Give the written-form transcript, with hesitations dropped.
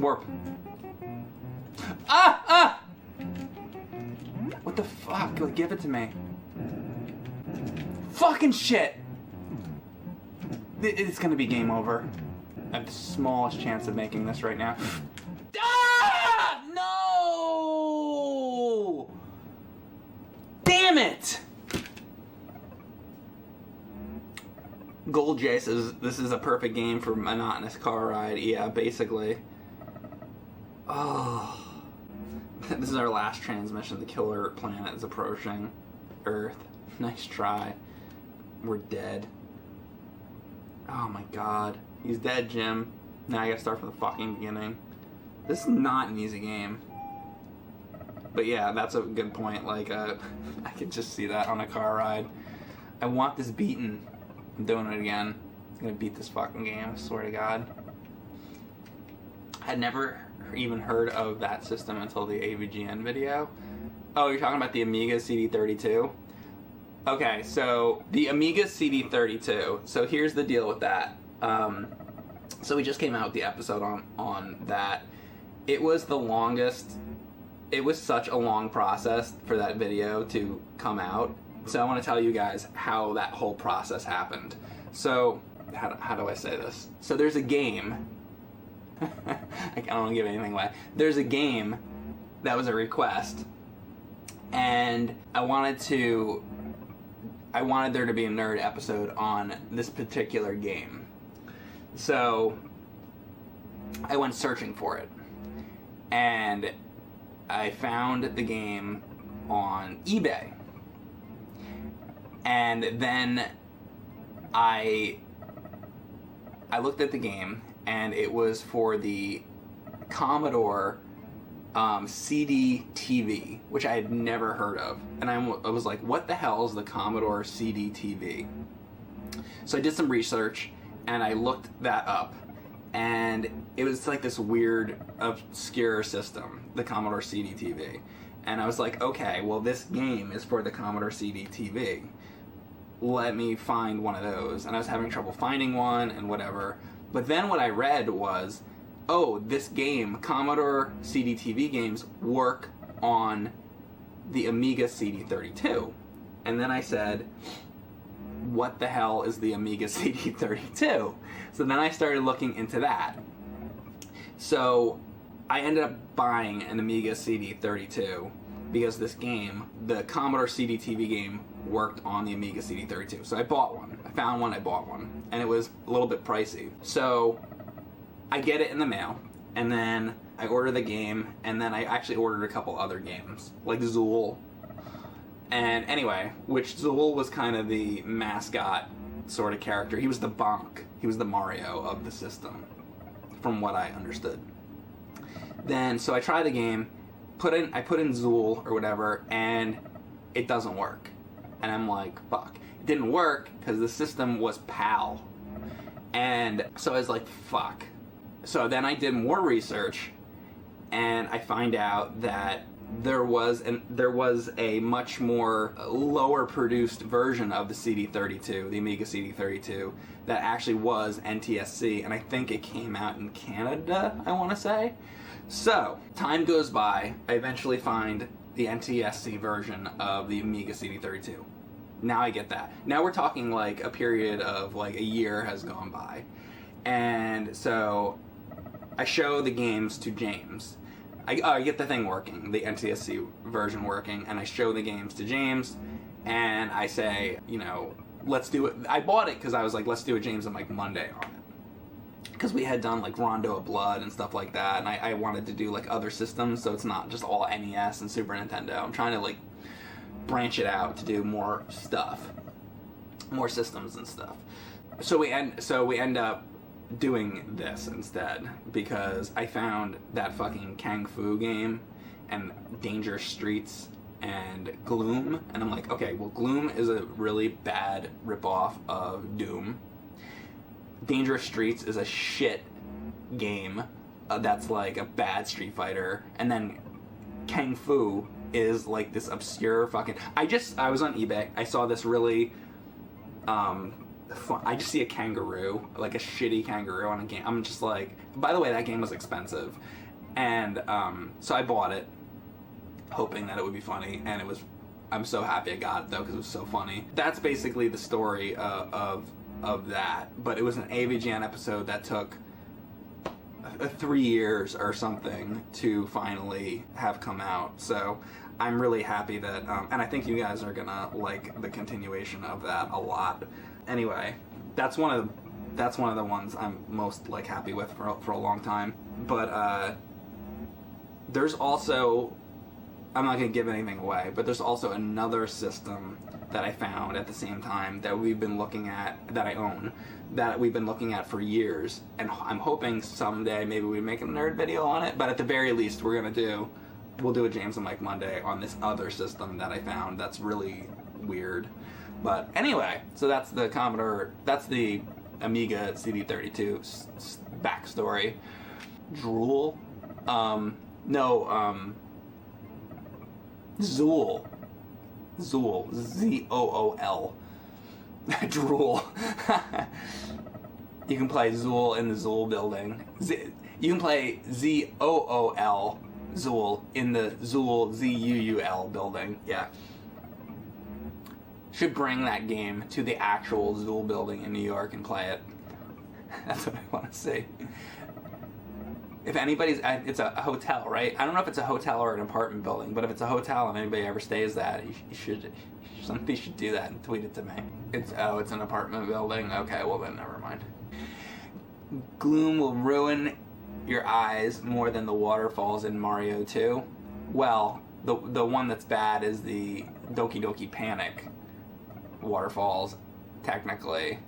warp. Ah! What the fuck? Give it to me. Fucking shit! It's gonna be game over. I have the smallest chance of making this right now. Ah! No! Damn it! Gold Jay says this is a perfect game for monotonous car ride. Yeah, basically. Oh. This is our last transmission. The killer planet is approaching Earth. Nice try. We're dead. Oh my god. He's dead, Jim. Now I gotta start from the fucking beginning. This is not an easy game. But yeah, that's a good point. Like, I could just see that on a car ride. I want this beaten. I'm doing it again. I'm gonna beat this fucking game, I swear to God. I'd never even heard of that system until the AVGN video. Oh, you're talking about the Amiga CD32? Okay, so the Amiga CD32. So here's the deal with that. So we just came out with the episode on that. It was the longest. It was such a long process for that video to come out. So I want to tell you guys how that whole process happened. So, how do I say this? So there's a game. I don't want to give anything away. There's a game that was a request, and I wanted there to be a nerd episode on this particular game. So I went searching for it, and I found the game on eBay. And then I looked at the game, and it was for the Commodore CD-TV, which I had never heard of. And I was like, what the hell is the Commodore CD-TV? So I did some research, and I looked that up. And it was like this weird, obscure system, the Commodore CD-TV. And I was like, okay, well, this game is for the Commodore CD-TV. Let me find one of those. And I was having trouble finding one and whatever. But then what I read was, oh, this game, Commodore CD-TV games, work on the Amiga CD32. And then I said, what the hell is the Amiga CD32? So then I started looking into that. So I ended up buying an Amiga CD32 because this game, the Commodore CD-TV game, worked on the Amiga CD32. So I bought one. I found one, I bought one. And it was a little bit pricey. So I get it in the mail, and then I order the game, and then I actually ordered a couple other games, like Zool. And anyway, which Zool was kind of the mascot sort of character. He was the Bonk. He was the Mario of the system, from what I understood. Then, so I try the game, I put in Zool or whatever, and it doesn't work. And I'm like, fuck. It didn't work because the system was PAL. And so I was like, fuck. So then I did more research, and I find out that there was a much more lower produced version of the CD32, the Amiga CD32, that actually was NTSC, and I think it came out in Canada, I want to say. So, time goes by, I eventually find the NTSC version of the Amiga CD32. Now I get that. Now we're talking like a period of like a year has gone by. And so I show the games to James. I get the thing working, the NTSC version working, and I show the games to James, and I say, you know, let's do it. I bought it because I was like, let's do it, James, on like Monday on it. Because we had done like Rondo of Blood and stuff like that, and I wanted to do like other systems, so it's not just all NES and Super Nintendo. I'm trying to like branch it out to do more stuff, more systems and stuff. So we end up doing this instead because I found that fucking Kung Fu game and Dangerous Streets and Gloom, and I'm like, okay, well, Gloom is a really bad ripoff of Doom. Dangerous Streets is a shit game that's like a bad Street Fighter, and then Kung Fu is like this obscure fucking... I was on eBay, I saw this really I just see a kangaroo, like a shitty kangaroo on a game. I'm just like, by the way, that game was expensive. And so I bought it, hoping that it would be funny, and it was. I'm so happy I got it though, because it was so funny. That's basically the story of that. But it was an AVGN episode that took 3 years or something to finally have come out. So I'm really happy that, and I think you guys are gonna like the continuation of that a lot. Anyway, that's one of the ones I'm most like happy with for a long time. But there's also, I'm not going to give anything away, but there's also another system that I found at the same time that we've been looking at, that I own, that we've been looking at for years, and I'm hoping someday maybe we make a nerd video on it, but at the very least we'll do a James and Mike Monday on this other system that I found that's really weird. But anyway, so that's the Amiga CD32 backstory. Drool? Zool. Zool. Z-O-O-L. Drool. You can play Zool in the Zool building. You can play Z-O-O-L, Zool, in the Zool, Z-U-U-L building. Yeah. Should bring that game to the actual Zool building in New York and play it. That's what I want to see. If anybody's, it's a hotel, right? I don't know if it's a hotel or an apartment building, but if it's a hotel and anybody ever stays that, somebody should do that and tweet it to me. It's an apartment building? Okay, well then never mind. Gloom will ruin your eyes more than the waterfalls in Mario 2. Well, the one that's bad is the Doki Doki Panic waterfalls, technically.